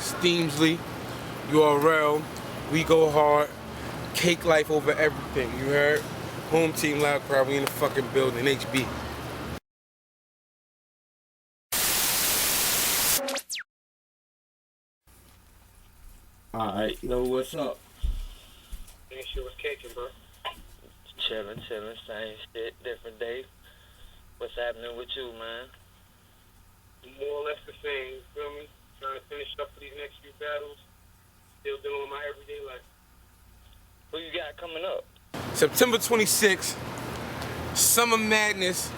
Steamsley, URL, we go hard, cake life over everything, you heard? Home team loud crowd, we in the fucking building, HB. Alright, yo, what's up? Ain't shit was caking, bro. Chillin', same shit, different day. What's happening with you, man? More or less the same, you feel me? Trying to finish up for these next few battles. Still dealing with my everyday life. Who you got coming up? September 26th, Summer Madness,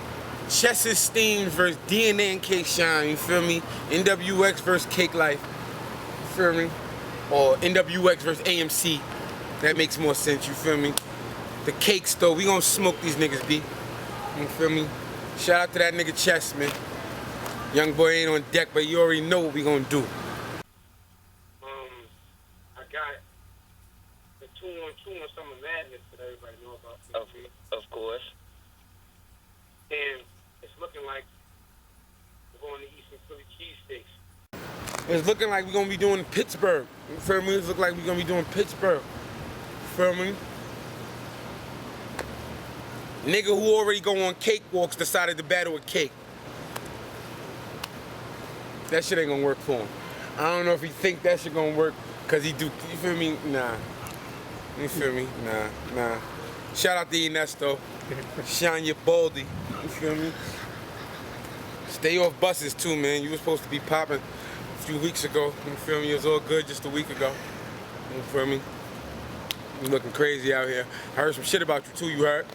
Chess's STEAMS versus DNA and K Shine, you feel me? NWX versus Cake Life, you feel me? Or NWX versus AMC. That makes more sense, you feel me? The cakes though, we gonna smoke these niggas, B. You feel me? Shout out to that nigga Chess, man. Young boy ain't on deck, but you already know what we gonna do. I got the 2-on-2 on Summer Madness that everybody know about. Of course. And it's looking like we're going to eat some Philly cheesesteaks. It's looking like we're gonna be doing Pittsburgh. You feel me? It's looking like we're gonna be doing Pittsburgh. You feel me? Nigga who already go on cakewalks decided to battle with cake. That shit ain't gonna work for him. I don't know if he think that shit gonna work, cause he do, you feel me? Nah. You feel me? Nah. Shout out to Ines though. Shine your baldy. You feel me? Stay off buses too, man. You were supposed to be popping a few weeks ago. You feel me? It was all good just a week ago. You feel me? You looking crazy out here. I heard some shit about you too, you heard?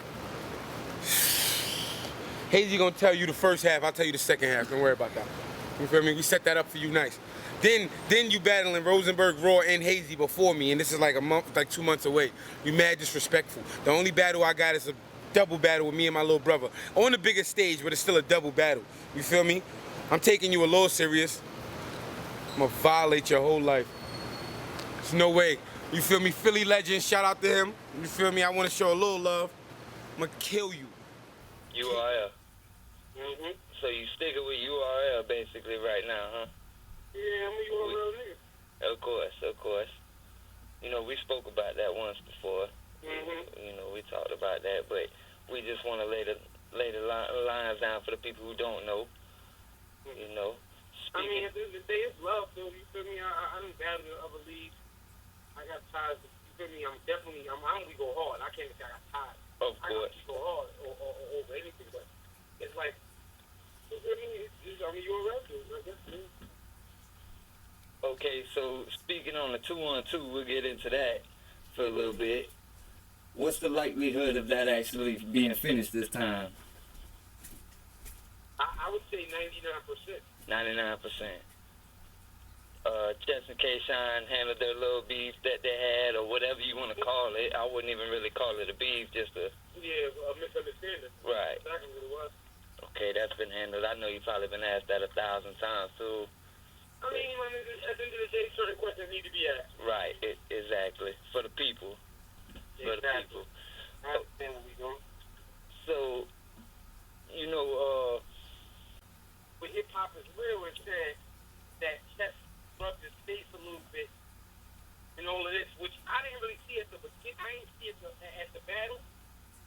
Hazy gonna tell you the first half, I'll tell you the second half. Don't worry about that. You feel me? We set that up for you nice. Then you battling Rosenberg, Raw, and Hazy before me, and this is like a month, like 2 months away. You mad disrespectful. The only battle I got is a double battle with me and my little brother. On the biggest stage, but it's still a double battle. You feel me? I'm taking you a little serious. I'm gonna violate your whole life. There's no way. You feel me? Philly legend, shout out to him. You feel me? I wanna show a little love. I'm gonna kill you. URL. So you sticking with URL basically right now, huh? Yeah, I'm a URL nigga. Of course. You know, we spoke about that once before. You know, we talked about that, but we just want to lay the lines down for the people who don't know. You know. I mean, at the end of the day, it's love, though. You feel me? I done battled in other leagues. I got ties. You feel me? I only go hard. I can't say I got ties. Of course. I go hard over anything, but it's like, you feel me? I mean, you're a resident, I guess. Okay, so speaking on the 2-on-2, we'll get into that for a little bit. What's the likelihood of that actually being finished this time? I would say 99%. 99%. Chess and K-Shine handled their little beef that they had, or whatever you want to call it. I wouldn't even really call it a beef, just a... Yeah, a misunderstanding. Right. Exactly what it was. Okay, that's been handled. I know you've probably been asked that 1,000 times, too. I mean, at the end of the day, certain questions need to be asked. Right, exactly. For the people. For the people. I understand what we're doing. So, you know, but hip-hop is real and said that Chess rubbed his face a little bit and all of this, which I didn't really see at the beginning. I didn't see it at the battle,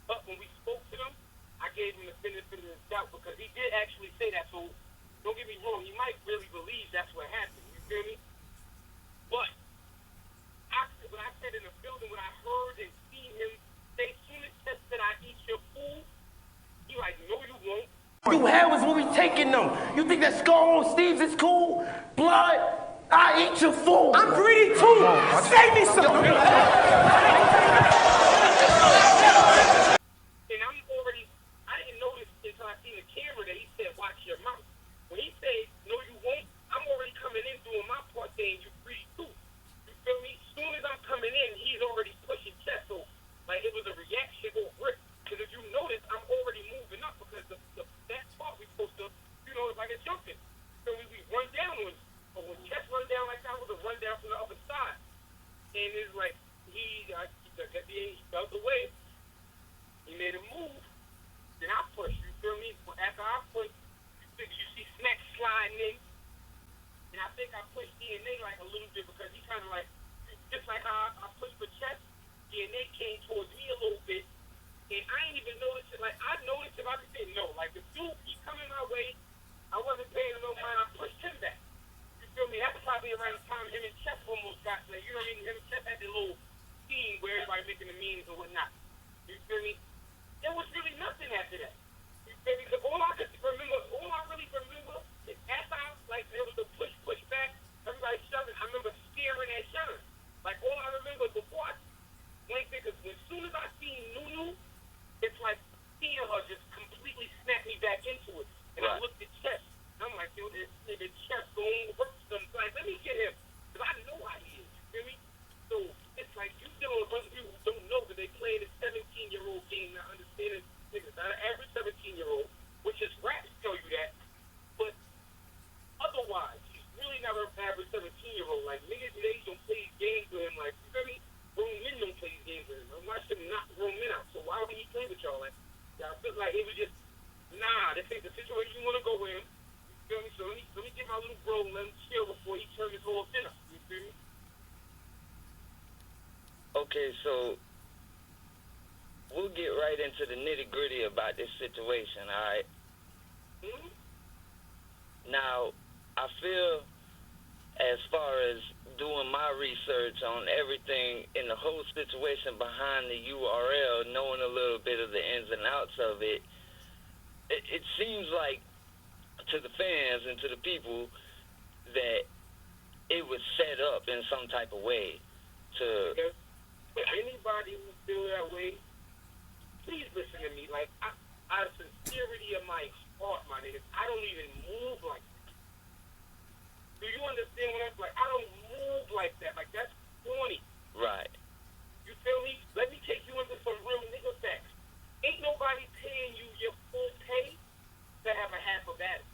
but when we spoke to him, I gave him the benefit of the doubt because he did actually say that. So don't get me wrong, he might really believe that's what happened. You feel me? But when I said in the building, when I heard and seen him say, soon as Chess said, "I eat your food," he like, "No, you won't." You hell is when we taking them. You think that Skull on Steve's is cool? Blood, I eat your food. I'm greedy too. Save me some. And I didn't notice until I seen the camera that he said, "Watch your mouth." When he said, "No, you won't," I'm already coming in doing my part saying you greedy too. You feel me? As soon as I'm coming in, he's already pushing Chess. So, like, it was a reaction or grip. Because if you notice, I'm already moving up because that part we supposed to, you know, it's like a jumping. So we run down on him. But when Chess run down like that, was a run down from the other side. And it's like, he felt the way. He made a move. Then I pushed, you feel me? After I pushed, him and Chef almost got, like, you know what I mean? Him and Chef had the little scene where everybody making the memes or whatnot. You feel me? There was really nothing after that. You feel me? All I really remember is after like, there was a push back, everybody shoving. I remember staring at Sean. Like, all I remember before I went there, because as soon as I seen Nunu, it's like seeing her just completely snap me back into it. And I looked at Chef. I'm like, yo, this nigga Chef going to work some. Like, let me get him. Because I know how he is. You feel me? So, it's like you dealing with a bunch of people who don't know that they playing a 17-year-old game, not understanding niggas. Not an average 17-year-old, which is raps tell you that. But otherwise, he's really not an average 17-year-old. Like, niggas today don't play these games with him. Like, you feel me? Grown men don't play these games with him. I'm watching him knock grown men out. So why would he play with y'all? Like, y'all feel like it was just, nah, this ain't the situation you want to go with him. You feel me? So let me get my little bro and let him chill before he turns his whole thing up. You feel me? Okay, so we'll get right into the nitty-gritty about this situation, all right? Mm-hmm. Now, I feel as far as doing my research on everything in the whole situation behind the URL, knowing a little bit of the ins and outs of it, it seems like to the fans and to the people that it was set up in some type of way to... Okay. For anybody who feel that way, please listen to me. Like, out of sincerity of my heart, my niggas, I don't even move like that. Do you understand what I'm like? I don't move like that. Like, that's corny. Right. You feel me? Let me take you into some real nigga facts. Ain't nobody paying you your full pay to have a half a battle.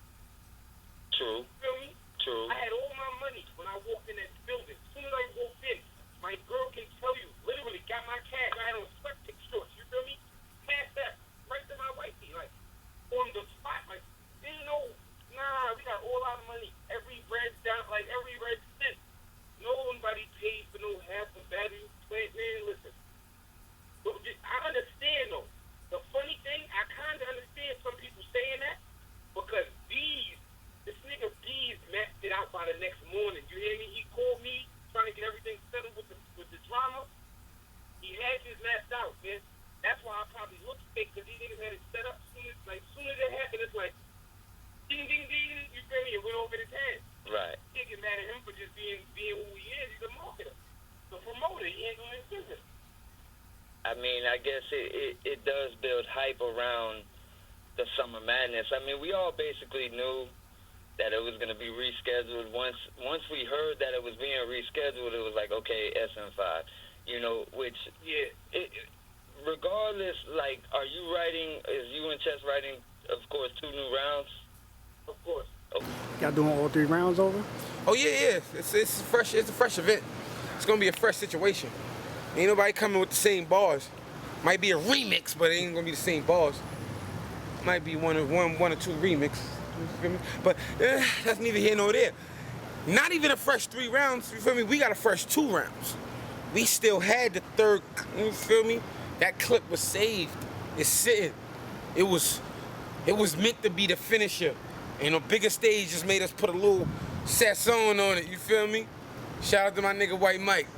True. You feel me? True. I had all my money when I walked in that building. As soon as I walked in, my girl can tell you, literally got my cash. I had on sweatpants shorts. You feel me? Cash that right to my wifey, like on the spot. Like, didn't know. Nah, we got all our money. Every red down, like every red cent. Nobody paid for no half a battery. Man, listen. I understand though. The funny thing, I kind of understand some people saying that because this nigga Bees mapped it out by the next morning. You hear me? He called me trying to get everything settled with the drama. He had his mapped out, man. That's why I probably looked fake because these niggas had it set up. Soon as it happened, it's like ding ding ding. You feel me? It went over his head. Right. You can't get mad at him for just being who he is. He's a marketer, the promoter. He ain't doing his business. I mean, I guess it does build hype around the Summer Madness. I mean, we all basically knew that it was going to be rescheduled. Once we heard that it was being rescheduled, it was like, okay, SM5. You know, which, yeah. Regardless, like, is you and Chess writing, of course, 2 new rounds? Of course. Okay. Y'all doing all 3 rounds over? Oh yeah. It's fresh. It's a fresh event. It's gonna be a fresh situation. Ain't nobody coming with the same bars. Might be a remix, but it ain't gonna be the same bars. Might be one or 2 remixes. You feel me? But that's neither here nor there. Not even a fresh 3 rounds. You feel me? We got a fresh 2 rounds. We still had the third. You feel me? That clip was saved. It's sitting. It was meant to be the finisher. And a bigger stage just made us put a little sazon on it. You feel me? Shout out to my nigga White Mike.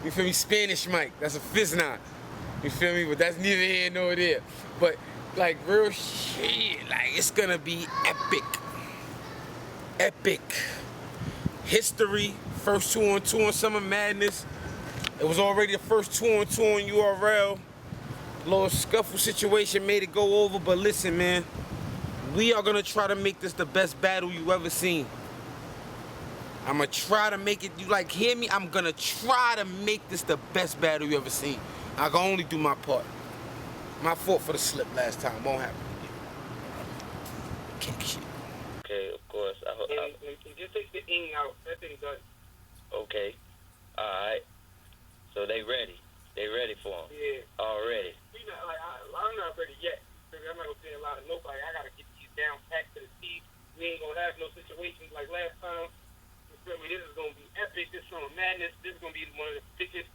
You feel me? Spanish Mike. That's a Fizz9. You feel me? But that's neither here nor there. But like real shit, like it's gonna be epic. Epic. History. First 2-on-2 on Summer Madness. It was already the first 2-on-2 on URL. Little scuffle situation made it go over, but listen, man. We are gonna try to make this the best battle you ever seen. I'm gonna try to make it, you like hear me? I'm gonna try to make this the best battle you ever seen. I can only do my part. My fault for the slip last time, won't happen again. Kick shit. Okay, of course. And just take the ing out. That thing done. Okay. Alright. So they ready. They ready for him. Yeah. Already. I'm not ready yet. I'm not gonna say a lot of nobody. I gotta get these down packed to the teeth. We ain't gonna have no situations like last time. You feel me? This is gonna be epic. This is Summer Madness. This is gonna be one of the biggest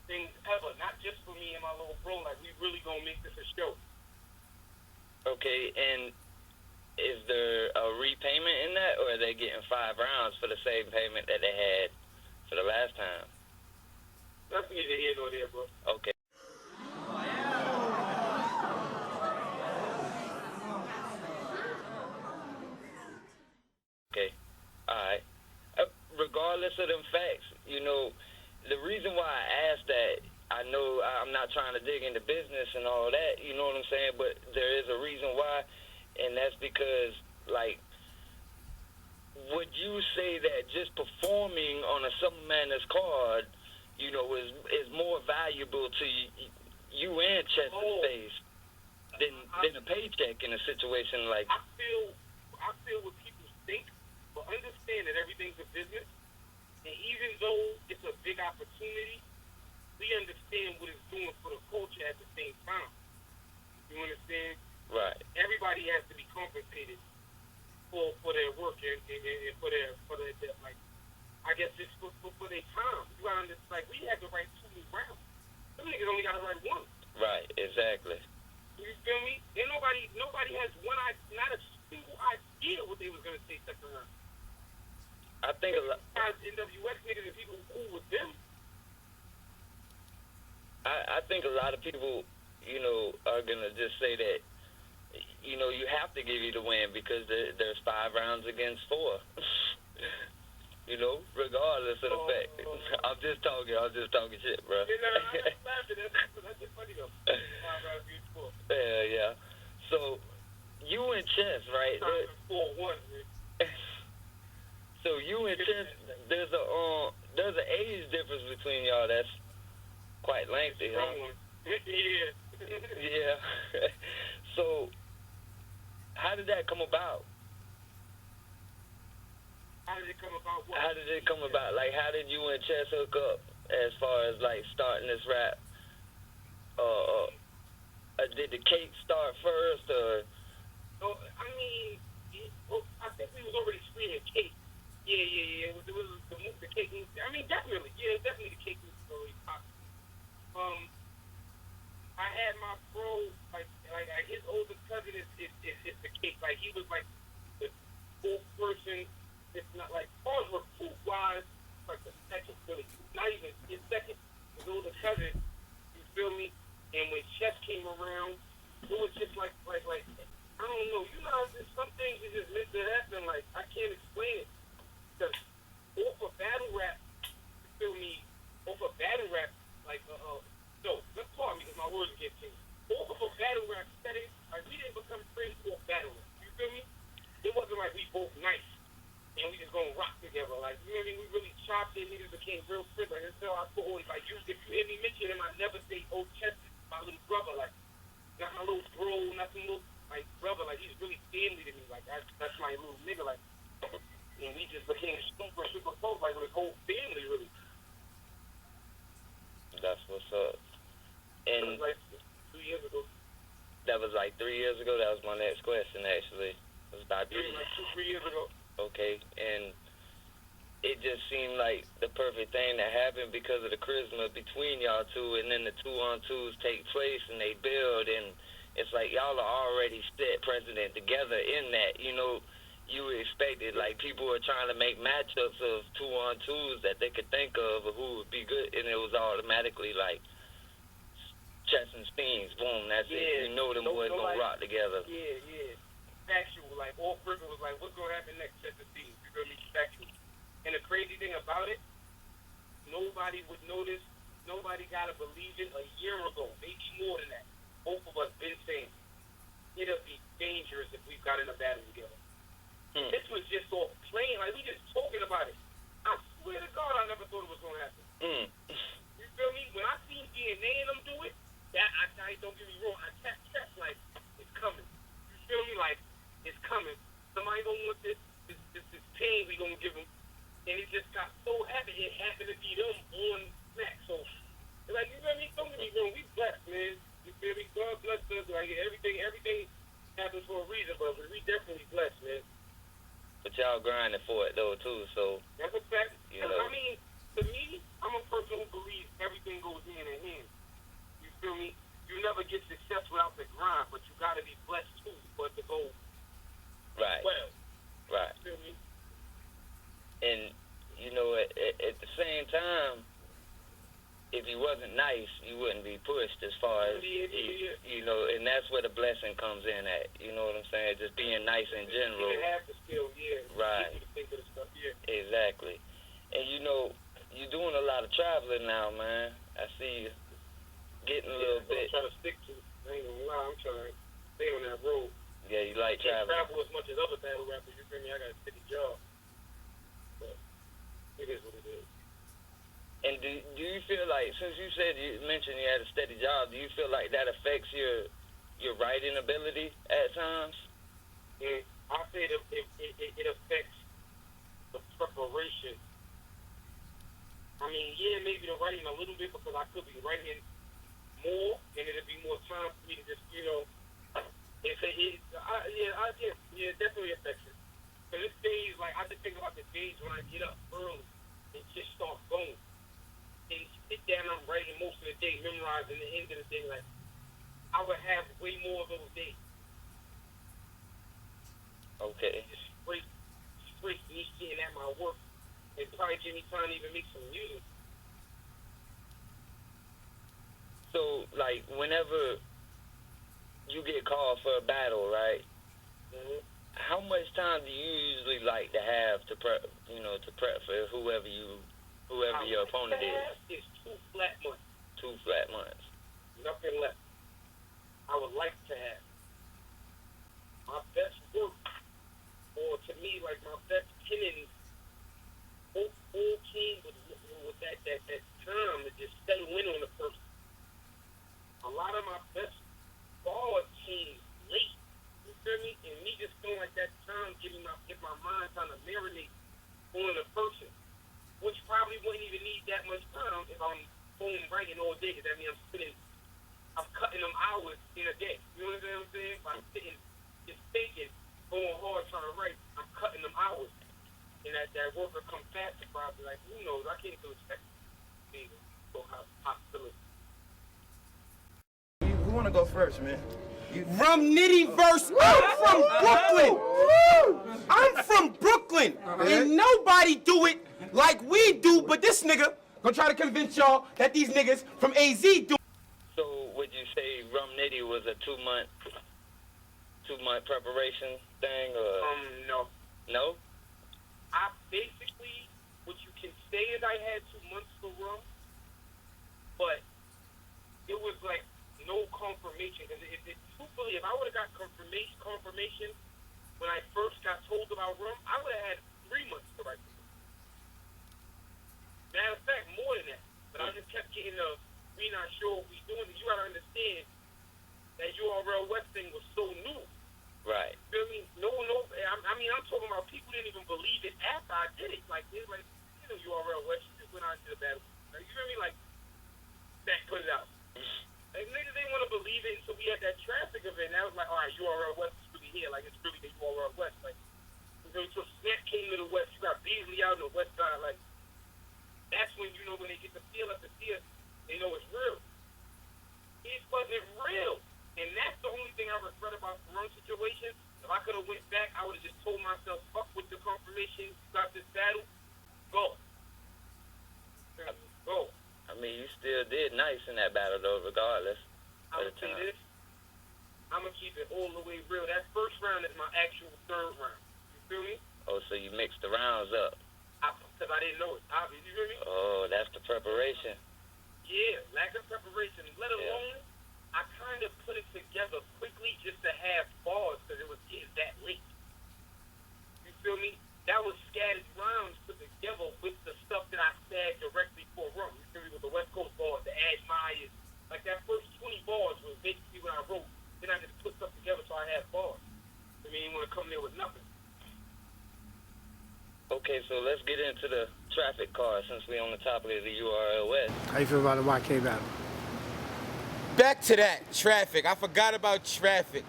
things ever. Not just for me and my little bro. Like, we really gonna make this a show. Okay, and is there a repayment in that, or are they getting 5 rounds for the same payment that they had for the last time. That's neither here nor there, bro. Okay. Okay. All right. Regardless of them facts, you know, the reason why I asked that, I know I'm not trying to dig into business and all that, you know what I'm saying, but there is a reason why, and that's because, like, would you say that just performing on a Summer Madness card, you know, is more valuable to you and Chess's face than a paycheck in a situation like? I feel what people think, but understand that everything's a business, and even though it's a big opportunity, we understand what it's doing for the culture at the same time. You understand? Right. Everybody has to be compensated for their work and for their like, I guess it's for their time. You gotta understand, like, we had to write 2 new rounds. Some niggas only gotta write 1. Right, exactly. You feel me? And nobody has not a single idea what they was gonna say second round. I think a lot. NWX niggas and people who cool with them. I think a lot of people, you know, are gonna just say that, you know, you have to give you the win because there's 5 rounds against 4. You know, regardless of the fact. I'm just talking shit, bro. Yeah, no, I'm just laughing. That's just funny though. 5 rounds against 4. Yeah. So you and Chess, right? 4-1. So you and Chess, there's an age difference between y'all that's quite lengthy, huh? Yeah. Yeah. So how did that come about? How did it come about? What? How did it come about? Like, how did you and Chess hook up as far as, like, starting this rap? Did the cake start first, or? Oh, I mean, I think we was already screaming cake. Yeah. It was the cake. I mean, definitely. Yeah, definitely the cake was already popping. I had my bro, like his older cousin is the cake. Like, he was like the fourth person. It's not like ours were food wise, like the second, really, not even his second, his older cousin. You feel me? And when Chef came around, it was just like I don't know. You know, there's some things that just meant to happen. Like, I can't explain it. Because off of battle rap, you feel me? Off of battle rap, like no, let's call me because my words get changed. Off of a battle rap setting, like, we didn't become friends off battle rap. You feel me? It wasn't like we both nice and we just gonna rock together. Like, you know what I mean? We really chopped it. Niggas became real friends. Like, that's how I always, like, if you hear me mention him, I never say, oh, Chess is my little brother. Like, not my little bro, not some little, like, brother. Like, he's really family to me. Like, that's my little nigga. Like, and we just became super close. Like, with the whole family, really. That's what's up. And that was like 2 years ago. That was like 3 years ago. That was my next question, actually. It was about 3 years. Like 2-3 years ago. Okay, and it just seemed like the perfect thing that happened because of the charisma between y'all two, and then the 2-on-2s take place and they build, and it's like y'all are already set precedent together in that, you know, you expected, like, people were trying to make matchups of 2-on-2s that they could think of who would be good, and it was automatically like Chess and STEAMS, boom, that's it. You know them boys gonna rock together. Yeah. Factual, like, all Britain was like, what's gonna happen next? Chess and STEAMS, you feel me? Factual. And the crazy thing about it, nobody would notice, nobody gotta believe it. A year ago, maybe more than that, both of us been saying it'll be dangerous if we got in a battle together. This was just all plain, like, we just talking about it. I swear to God, I never thought it was gonna happen. You feel me? When I seen DNA and them do it, that I don't get me wrong, I kept like, it's coming. You feel me? Like, it's coming. Somebody gonna want this pain we gonna give them. And it just got so happy. It happened to be them on smack. So, like, you feel me? Don't get me wrong. We blessed, man. You feel me? God bless us. Like, everything happens for a reason, but we definitely blessed, man. But y'all grinding for it, though, too, so. That's a fact. You know. I mean, to me, I'm a person who believes everything goes hand in hand. You feel me? You never get success without the grind, but you gotta be blessed, too, for it to go right. well. Right. You feel me? And, you know what, But at the same time, if he wasn't nice, you wouldn't be pushed as far as, you know, and that's where the blessing comes in at. You know what I'm saying? Just being nice in general. You have the skill, yeah. Right. You think of the stuff, yeah. Exactly. And you know, you're doing a lot of traveling now, man. I see you getting a little bit. I'm trying to stick to it. I ain't gonna lie, I'm trying to stay on that road. Yeah, you like traveling. I can't travel as much as other battle rappers, you feel me? I got a steady job. But it is what it is. And do you feel like, since you mentioned you had a steady job, do you feel like that affects your writing ability at times? Yeah, I say it affects the preparation. I mean, yeah, maybe the writing a little bit because I could be writing more and it'd be more time for me to just, you know, it definitely affects it. Because it's days, like, I just think about the days when I get up early and just start going. And sit down, I'm writing most of the day, memorizing the end of the day. Like, I would have way more of those days. Okay. Just straight me sitting at my work. And probably give me time to even make some music. So, like, whenever you get called for a battle, right? Mm-hmm. How much time do you usually like to have to prep, to prep for whoever your opponent is? It's 2 flat months. 2 flat months. Nothing left. I would like to have my best work, or to me, like my best pinning, whole team with that time to just settle in on the person. A lot of my best ball teams late. You feel me? And me just feeling like that time, give my mind time to marinate on the person, which probably wouldn't even need that much time if I'm home writing all day, because that means I'm cutting them hours in a day. You know what I'm saying? If I'm sitting, just thinking, going hard trying to write, I'm cutting them hours. And that work will come faster probably. Like, who knows? I can't do expect it. So possibility. Who want to go first, man? Rum Nitty verse. I'm from Brooklyn. I'm from Brooklyn. And nobody do it like we do, but this nigga gonna try to convince y'all that these niggas from AZ do. So would you say Rum Nitty was a 2-month preparation thing, or? No. No? I basically, what you can say is I had 2 months for Rum, but it was like no confirmation. Because truthfully, if I would have got confirmation when I first got told about Rum, I would have had 3 months to write the book. Matter of fact, more than that. But I just kept getting we not sure what we doing. You gotta understand that URL West thing was so new. Right. Feel me? No. I mean, I'm talking about people didn't even believe it after I did it. Like, they're like, URL West, you just went out to the battle. Like, you feel me? Like, that put it out. Like, niggas didn't want to believe it until we had that traffic event. That was like, all right, URL West is really here. Like, it's really the URL West. Like, so Snap came to the West. You got Beasley out on the West side. Like, that's when, when they get the feel up the field, they know it's real. It wasn't real. And that's the only thing I regret about the Rum situation. If I could have went back, I would have just told myself, fuck with the confirmation, stop this battle, go. Go. I mean, you still did nice in that battle, though, regardless I'm of the time. this. I'm going to keep it all the way real. That first round is my actual third round. You feel me? Oh, so you mixed the rounds up. Because I didn't know it. Obviously, you feel me? Oh, that's the preparation. Yeah, lack of preparation. Let alone, I kind of put it together quickly just to have bars because it was getting that late. You feel me? That was scattered rounds put together with the stuff that I said directly for Rum. You feel me? With the West Coast bars, the Ad Myers. Like, that first 20 bars was basically when I wrote. Then I just put stuff together so I had bars. I mean, you want to come there with nothing. Okay, so let's get into the traffic car since we're on the topic of the URL West. How you feel about the YK battle? Back to that, traffic. I forgot about traffic.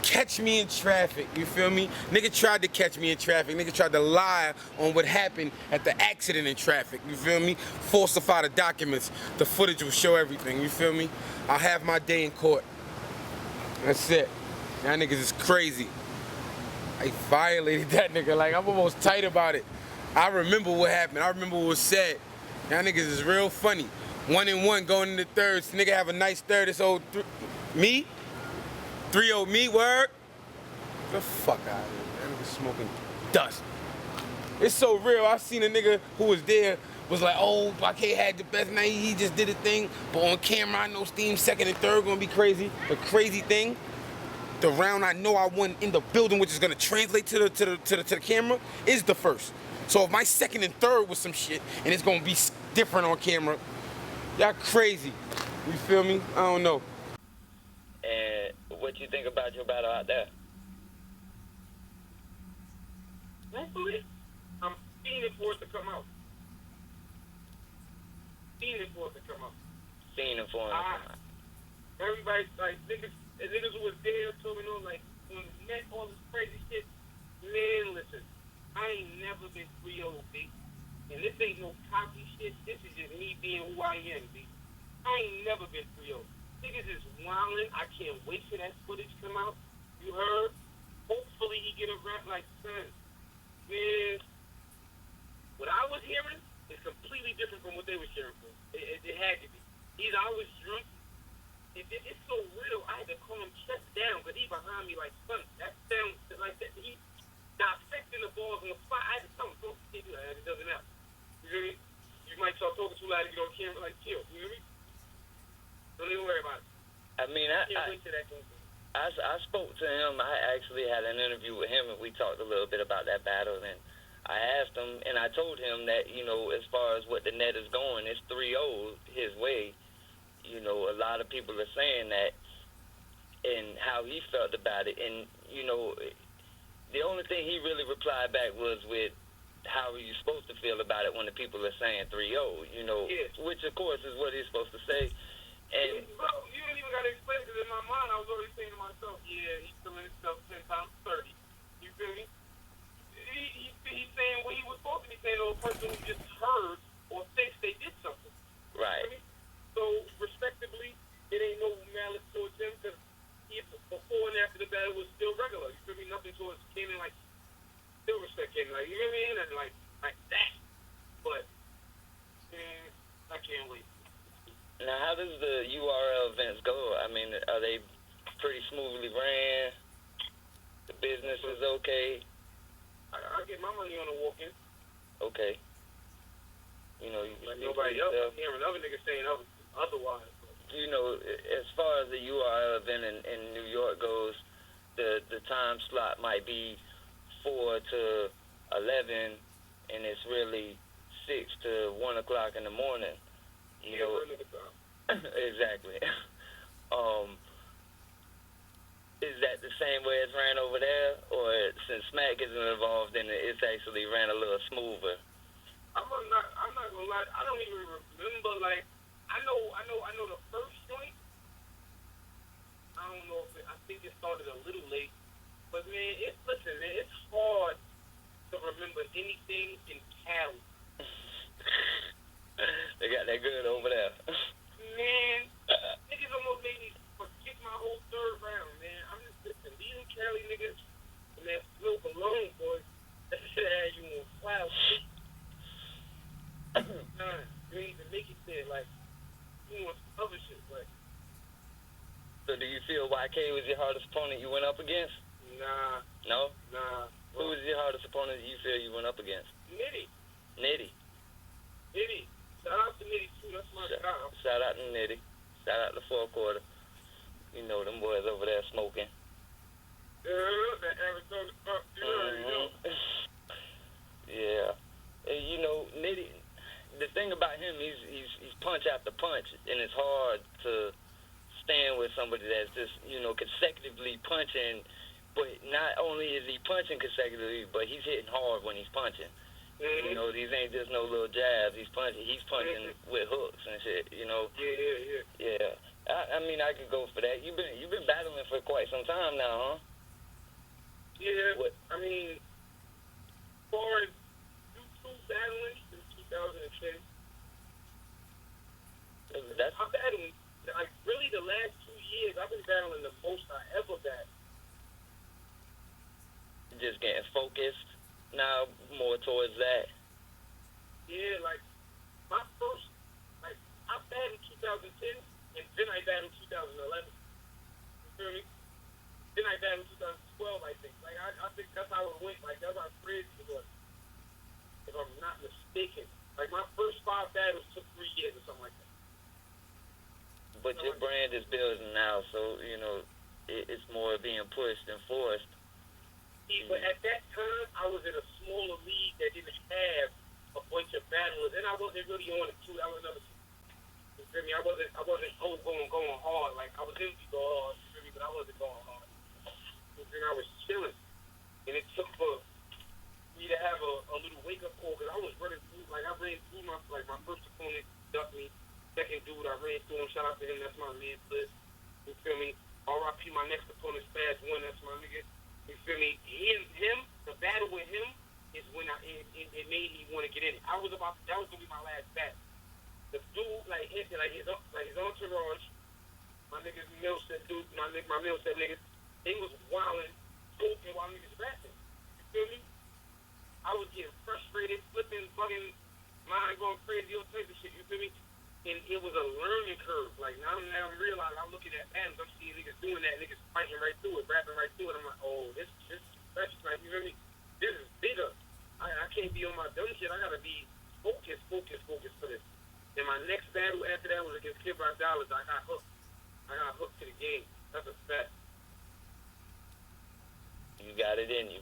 Catch me in traffic, you feel me? Nigga tried to catch me in traffic. Nigga tried to lie on what happened at the accident in traffic, you feel me? Falsify the documents. The footage will show everything, you feel me? I'll have my day in court. That's it. Y'all niggas is crazy. I violated that nigga, like, I'm almost tight about it. I remember what happened. I remember what was said. Y'all niggas is real funny. 1-1 going into thirds. Nigga have a nice third. It's old me. 3-0 me. Word. The fuck out of here. That nigga smoking dust. It's so real. I seen a nigga who was there was like, oh, Baquet had the best night. He just did a thing. But on camera, I know Steam second and third gonna be crazy. The crazy thing, the round I know I won in the building, which is gonna translate to the camera, is the first. So if my second and third was some shit, and it's gonna be different on camera, y'all crazy. You feel me? I don't know. And what you think about your battle out there? Hopefully, I'm fiending for it to come out. Fiending for it to come out. Fiending for it. Everybody, like, niggas who was there told me, like, when we met all this crazy shit, man, listen, I ain't never been 3-0, B. And this ain't no cocky shit. This is just me being who I am, B. I ain't never been 3-0. Niggas is wildin'. I can't wait for that footage to come out. You heard? Hopefully he get a rap like son. Man, what I was hearing is completely different from what they were hearing from. It had to be. He's always drunk. It's so real. I had to calm him chest down, but he behind me like, son, that sounds like that. He dissecting the balls on the spot. I had to tell him, don't do that. It doesn't happen. You hear me? You might start talking too loud and get on camera, like, chill. You hear me? Don't even worry about it. I mean, I spoke to him. I actually had an interview with him, and we talked a little bit about that battle. And I asked him, and I told him that, you know, as far as what the net is going, it's 3-0 his way. You know, a lot of people are saying that and how he felt about it. And, you know, the only thing he really replied back was with how are you supposed to feel about it when the people are saying 3-0, you know, which, of course, is what he's supposed to say. And bro, you didn't even got to explain it, because in my mind, I was already saying to myself, yeah, he's feeling himself 10 times 30. You feel me? He's saying what he was supposed to be saying to a person who just heard or thinks they did something. right. You know what I mean? So, respectively, it ain't no malice towards him, because before and after the battle was still regular. You feel me? Nothing towards Kanan, like, still respect Kanan. Like, you know what I mean? And like that. But, man, I can't wait. Now, how does the URL events go? I mean, are they pretty smoothly ran? The business is okay? I get my money on the walk-in. Okay. You know, you like nobody else. I'm hearing other niggas saying otherwise. You know, as far as the URL event in New York goes, the time slot might be 4 to 11, and it's really 6 to 1 o'clock in the morning. You know, exactly. Is that the same way it's ran over there, or since Smack isn't involved in it, it's actually ran a little smoother? I'm not gonna lie. I don't even remember. Like, I know the first joint. I don't know if I think it started a little late, but man, listen, man, it's hard to remember anything in Cali. They got that good over there. Man, niggas almost made me forget my whole third round, man. I'm just listening. These Cali niggas and that Snoop alone, boy, that shit had you on cloud. Nah, you ain't even make it there. Like, you want some other shit, like. So do you feel YK was your hardest opponent you went up against? Nah. No? Nah. Who was your hardest opponent you feel you went up against? Nitty. Nitty. Shout out to Nitty, too. That's my guy. Shout out to Nitty. Shout out to Four Quarter. You know, them boys over there smoking. That Arizona fuck. You know. Yeah. And, you know, Nitty, the thing about him, he's punch after punch, and it's hard to stand with somebody that's just, you know, consecutively punching. But not only is he punching consecutively, but he's hitting hard when he's punching. Mm-hmm. You know, these ain't just no little jabs. He's punching with hooks and shit. You know. Yeah. I mean, I could go for that. You've been battling for quite some time now, huh? Yeah. What? I mean, as far as YouTube battling since 2010, I'm battling. Like, really, the last 2 years, I've been battling the most I ever battled. Just getting focused now more towards that. brand is building now, so, you know, it's more being pushed and forced. See, but at that time, I was in a smaller league that didn't have a bunch of battlers, and I wasn't really on it too. That was another. You feel me? I wasn't going hard. Like I was into go hard. You feel me? But I wasn't going hard. You feel me? I was chilling, and it took for me to have a little wake up call because I was running through. Like I ran through my first opponent ducked me. Second dude, I ran through him. Shout out to him. That's my man, Blitz. You feel me? R.I.P. My next opponent, Spaz 1. That's my nigga. You feel me? Him, the battle with him is when it made me want to get in it. That was gonna be my last battle. The dude, like his entourage, my niggas Millset dude, my Millset niggas, they was wilding, smoking while niggas rapping. You feel me? I was getting frustrated, flipping, fucking, mind going crazy, all types of shit. You feel me? And it was a learning curve. Like, now I'm realizing, I'm looking at battles, I'm seeing niggas doing that, niggas fighting right through it, rapping right through it. I'm like, oh, this is special. Like, you feel me? This is bigger. I can't be on my dumb shit. I gotta be focused for this. And my next battle after that was against Kid Rock Dollars. I got hooked to the game. That's a fact. You got it in you.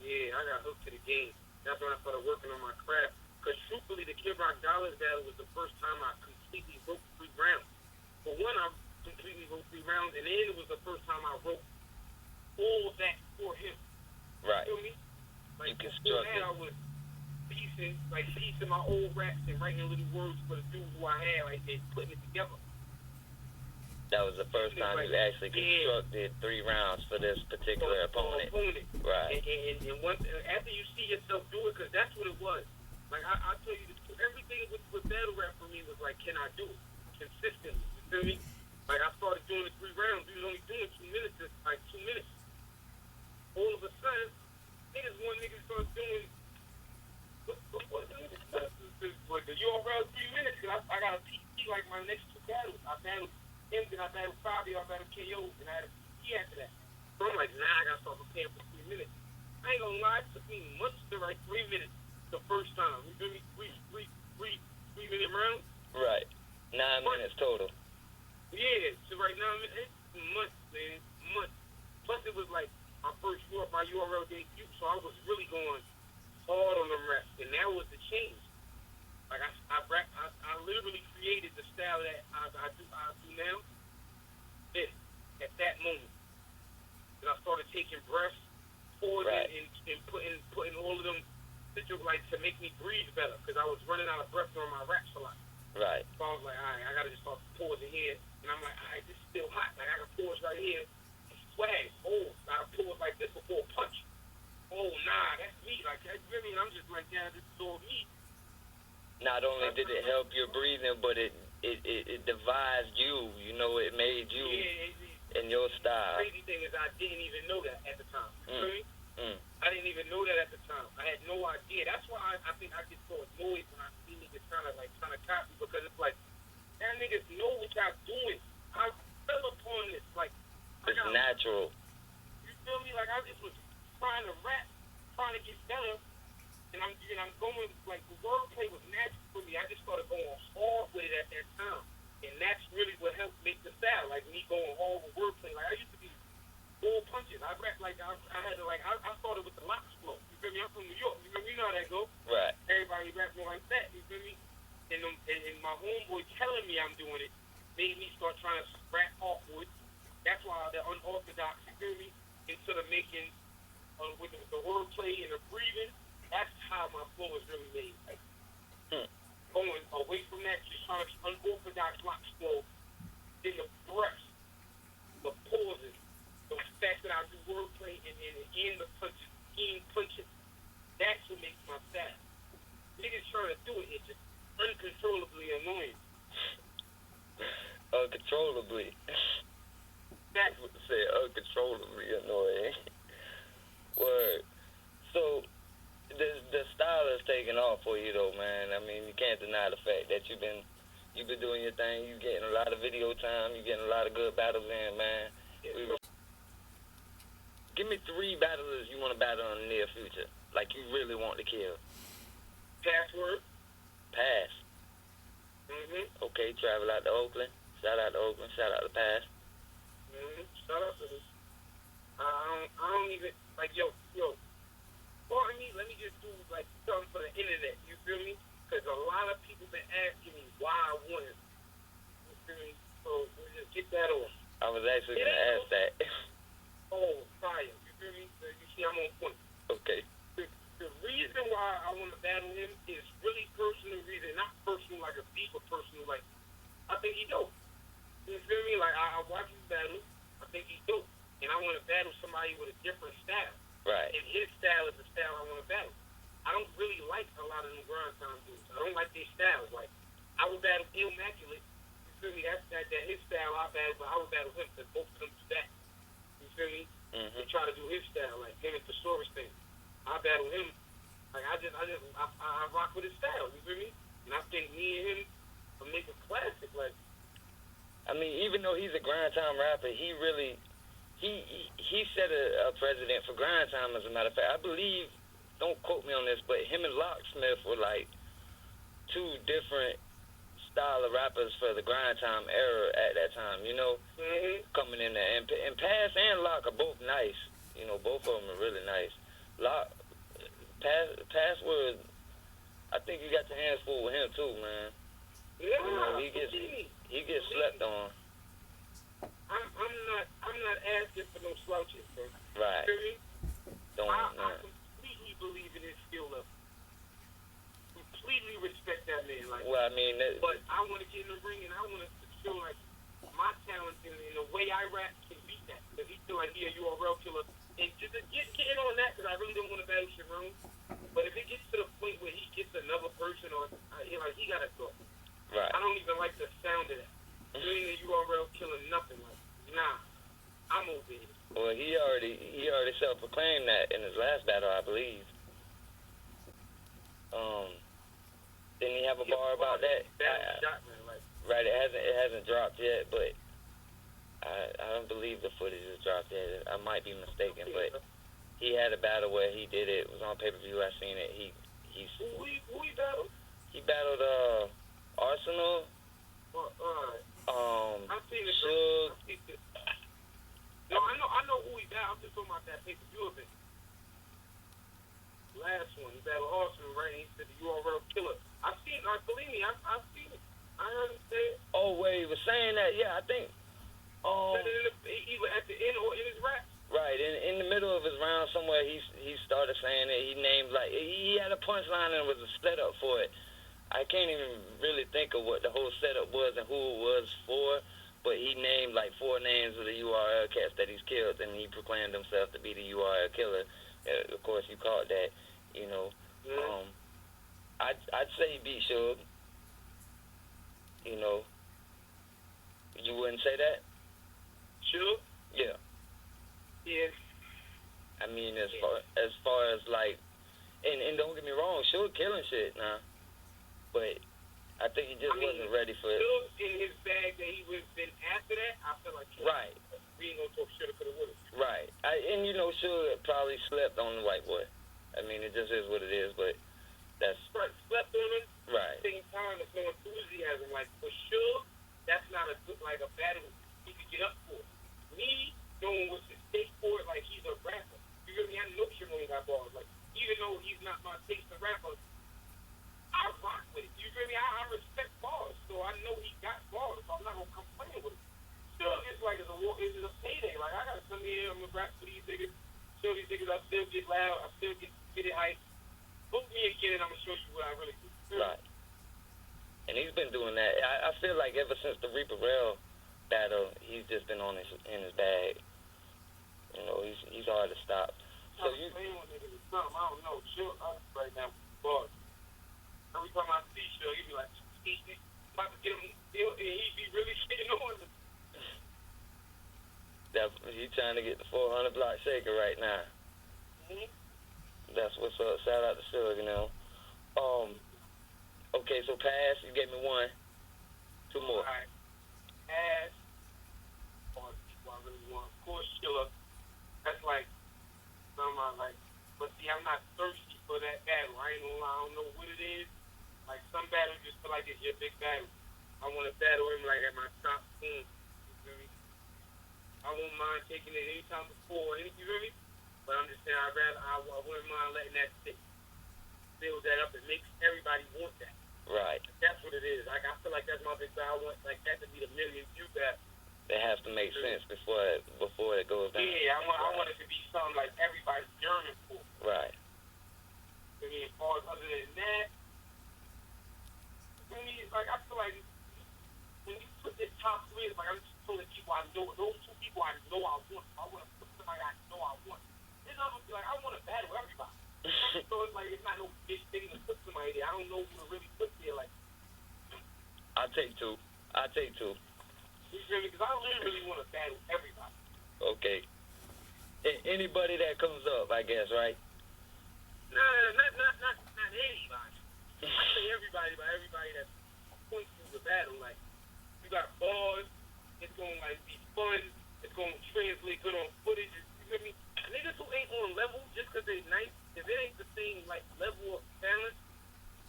Yeah, I got hooked to the game. That's when I started working on my craft. Because truthfully, the Kid Rock Dollars battle was the first time I completely wrote 3 rounds. For one, I completely wrote 3 rounds, and then it was the first time I wrote all of that for him. Right. You feel me? Like, You before constructed. that, I was piecing my old raps and writing little words for the dude who I had, like, and putting it together. That was the first time you actually constructed 3 rounds for this particular opponent. Right. And once, after you see yourself do it, because that's what it was. Like, I tell you, everything with battle rap for me was like, can I do it? Consistently. You feel me? Like, I started doing the 3 rounds. We was only doing 2 minutes. It's like 2 minutes. All of a sudden, one nigga started doing, what the URL 3 minutes, because I got a PT like my next 2 battles. I battled him, then I battled Fabio, I battled KO, and I had a PT after that. So I'm like, I got to start preparing for 3 minutes. I ain't gonna lie, it took me months to write 3 minutes. The first time, you feel me? 3-minute round. Right. 9 minutes total. Yeah, so right now, months, man, months. Plus, it was like my URL debut, so I was really going hard on them raps, and that was the change. Like I literally created the style that I do now. At that moment, and I started taking breaths, pausing, right. and putting all of them. Like to make me breathe better because I was running out of breath during my raps a lot. Right. So I was like, all right, I gotta just start pausing here, and I'm like, all right, this is still hot. Like I can pause right here, and swag. Oh, I pause like this before a punch. Oh, nah, that's me. Like that's really, I'm just like, yeah, this is all me. Not only did it help your breathing, but it devised you. You know, it made you in your style. The crazy thing is, I didn't even know that at the time. You feel me? I didn't even know that at the time. I had no idea. That's why I think I get so annoyed when I see niggas trying to copy because it's like, that niggas know what y'all doing. I fell upon this. Like, it's natural. You feel me? Like, I just was trying to rap, trying to get better, and I'm going, like, the wordplay was natural for me. I just started going hard with it at that time. And that's really what helped make the style. Like, me going hard with wordplay. Like, I used to be full punches. I rap like I had to I started with the locks flow. You feel me? I'm from New York. You feel me? You know how that go. Right. Everybody rap more like that. You feel me? And my homeboy telling me I'm doing it made me start trying to rap awkward. That's why the unorthodox. You feel me? Instead of making with the wordplay and the breathing, that's how my flow is really made. Like, going away from that, just trying to unorthodox locks flow. Then the breath, the pauses. The fact that I do wordplay and the punches, that's what makes my style. Niggas trying to do it, it's just uncontrollably annoying. Uncontrollably. That's what to say, uncontrollably annoying. Word. So, the style is taking off for you though, man. I mean, you can't deny the fact that you've been doing your thing. You getting a lot of video time. You getting a lot of good battles in, man. Give me 3 battlers you want to battle in the near future. Like you really want to kill. Password. Pass. Mm-hmm. Okay, travel out to Oakland. Shout out to Oakland. Shout out to Pass. Shout out to this. I don't even, like, yo, pardon me, let me just do, like, something for the internet, you feel me? Because a lot of people been asking me why I won it. You feel me? So, we'll just get that on. I was actually going to ask that. Oh, fire. You feel me? So you see, I'm on point. Okay. The reason why I want to battle him is really personal reason, not personal like a beef, but personal like, I think he dope. You feel me? Like, I watch his battle. I think he's dope. And I want to battle somebody with a different style. Right. And his style is the style I want to battle. I don't really like a lot of them grind time dudes. I don't like their styles. Like, I would battle Immaculate. You feel me? That's his style I battle, but I would battle him because both of them do that. You feel me? Mm-hmm. He try to do his style, like him and Thesaurus thing. I battle him. Like, I rock with his style. You feel me? And I think me and him will make a classic. Like, I mean, even though he's a grind time rapper, he really, he set a precedent for grind time, as a matter of fact. I believe, don't quote me on this, but him and Locksmith were like two different style of rappers for the grind time era at that time, you know, coming in there. And Pass and Lock are both nice. You know, both of them are really nice. Pass was, I think you got your hands full with him too, man. yeah, You know, he gets slept on. I'm not asking for no slouches, bro. Right. You feel me? I Don't. completely believe in his skill level. Completely respect that man. Like, Well, I mean, but I want to get in the ring and I want to show like my talent and the way I rap can beat that. Because he feel like he a URL killer. And just to get in on that, because I really don't want to battle Sharon. But if it gets to the point where he gets another person or he gotta go. right. I don't even like the sound of that. Doing a URL killer, nothing like. Nah, I'm over it. Well, he already self-proclaimed that in his last battle, I believe. Didn't he have a bar about that? Shot, man, like, Right, it hasn't dropped yet, but I don't believe the footage has dropped yet. I might be mistaken, but he had a battle where he did it. It was on pay-per-view. I seen it. who he battled? He battled Arsenal. I've seen it. Suge. No, I know who he battled. I'm just talking about that pay-per-view event. Last one, he battled Arsenal, right? He said the URL killer. I've seen it. Believe me, I've seen it. I heard him say it. Oh, wait, he was saying that. Yeah, I think. Either at the end or in his rap. Right, in the middle of his round somewhere, he started saying it. He named, like, he had a punchline and it was a setup for it. I can't even really think of what the whole setup was and who it was for, but he named, like, 4 names of the URL cats that he's killed, and he proclaimed himself to be the URL killer. Of course, you called that, you know. Mm-hmm. I'd say he beat Suge. You know. You wouldn't say that? Sure. Yeah. Yeah. I mean, as far as like, and don't get me wrong, Suge killing shit now, but I think he just wasn't ready for it. Still in his bag that he would have been after that, I feel like Right. We ain't gonna talk shit or coulda woulda. Right. And you know, Suge probably slept on the white boy. I mean, it just is what it is, but that's Right, slept on him. right. At the same time, there's no enthusiasm. Like, for sure, that's not a good, like, a battle he could get up for. Me, knowing what's at stake for it, like, he's a rapper. You really have no shit when he got bars. Like, even though he's not my taste of rapper, I rock with it. You feel me? I respect bars, so I know he got bars, so I'm not gonna complain with it. Still, it's like it's a payday. Like, I gotta come here, I'm gonna rap for these niggas. Show these niggas I still get loud, I still get it hype. Book me again and I'm gonna show you what I really do. Right. And he's been doing that. I feel like ever since the Reaper Rail battle, he's just been in his bag. You know, he's hard to stop. So I'm playing with niggas or something, I don't know. Chill up right now, bars. Every time I see Chill, he be like, he's about to get him, and he be really getting on him. He's trying to get the 400 block shaker right now. Mm-hmm. That's what's up. Shout out to Suge, you know. Okay, so Pass, you gave me 1. 2 more. All right. Ass. Or people I really want. Of course, Chiller. That's like, something like, but see, I'm not thirsty for that battle. I ain't gonna lie, I don't know what it is. Like, some battles just feel like it's your big battle. I want to battle him like at my top 20 boom. You feel me? I won't mind taking it anytime before, you feel me? But I'm just saying, I wouldn't mind letting that sit, build that up. It makes everybody want that. Right. That's what it is. Like, I feel like that's my big battle. I want like that to be the million view battle. It has to make sense before it goes down. Yeah, I want it to be something like everybody's yearning for. Right. I mean, as far as other than that, I mean, like I feel like when you put this top three, it's like I'm just telling people I know those two people I know I want. I want to put somebody I know I want. This other be like I want to battle everybody. So it's like it's not no big thing to put somebody there. I don't know who to really put there. Like I'll take two. you feel me? Because I really want to battle everybody. Okay. Anybody that comes up, I guess, right? Nah, not anybody. I say everybody, but everybody that points to the battle. Like you got bars, it's gonna like be fun. It's gonna translate good on footage. You feel me? Niggas who ain't on level just because they nice, if it ain't the same like level of talent,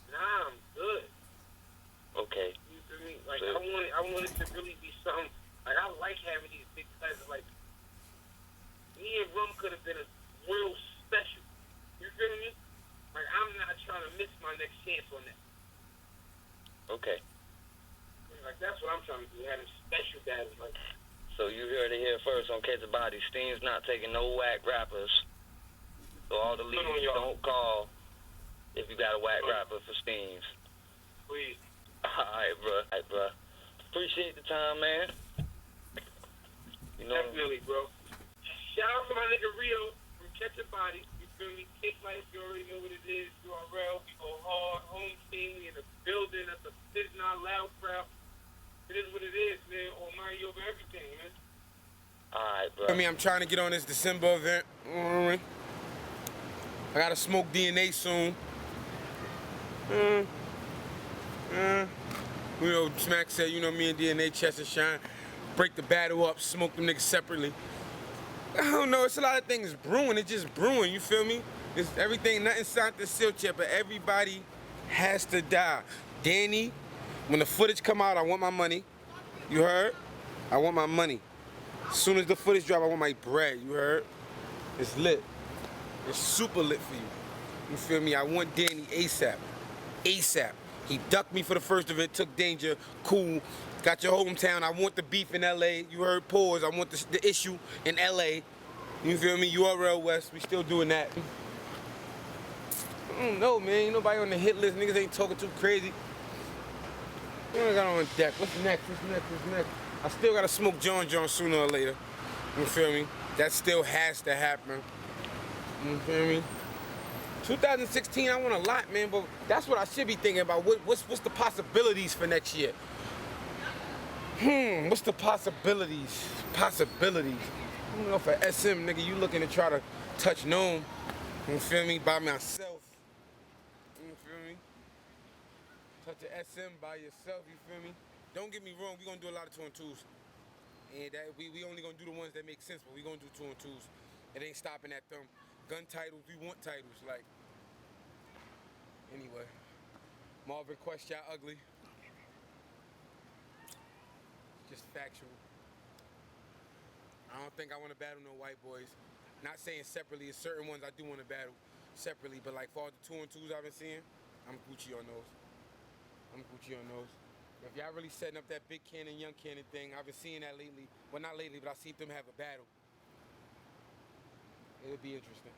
nah, I'm good. Okay. You feel me? Like I want it to really be something. Like I like having these big guys. Like me and Rum could have been a real special. You feel me? Like I'm not trying to miss my next chance on that. Okay. Like that's what I'm trying to do. Having special battles like that. So you heard it here first on CatchaBody. STEAMS not taking no whack rappers. So all the leaders don't call if you got a whack rapper for STEAMS. Please. Alright, bro. Appreciate the time, man. You know. Definitely, bro. Shout out to my nigga Rio from CatchaBody. You feel me? Kick Life, you already know what it is. URL, we go hard. Home team, we in the building. That's a Fizz Not Loud crowd. It is what it is, man. Almighty over everything, man. Alright, bro. I mean, I'm trying to get on this December event. I gotta smoke DNA soon. You know, Smack said, you know, me and DNA, chest and shine. Break the battle up, smoke them niggas separately. I don't know, it's a lot of things brewing. It's just brewing, you feel me? It's everything, nothing's signed to seal yet, but everybody has to die. Danny, when the footage come out, I want my money. You heard? I want my money. As soon as the footage drop, I want my bread. You heard? It's lit. It's super lit for you. You feel me? I want Danny ASAP. ASAP. He ducked me for the first event, took danger. Cool. Got your hometown. I want the beef in LA. You heard? Pause. I want the issue in LA. You feel me? URL West. We still doing that. I don't know, man. Ain't nobody on the hit list. Niggas ain't talking too crazy. What I got on deck? What's next? I still gotta smoke John sooner or later. You feel me? That still has to happen. You feel me? 2016, I want a lot, man, but that's what I should be thinking about. What's the possibilities for next year? What's the possibilities? I don't know, for SM, nigga, you looking to try to touch Gnome. You feel me? By myself. You feel me? Touch the SM by yourself, you feel me? Don't get me wrong, we gonna do a lot of 2 and 2s. And that we only gonna do the ones that make sense, but we gonna do 2 and 2s. It ain't stopping at them. Gun titles, we want titles, like. Anyway. Marvin Quest, y'all ugly. Just factual. I don't think I wanna battle no white boys. Not saying separately, it's certain ones I do wanna battle separately, but like for all the 2 and 2s I've been seeing, I'm Gucci on those. If y'all really setting up that big cannon, young cannon thing, I've been seeing that lately. Well, not lately, but I see them have a battle. It'll be interesting.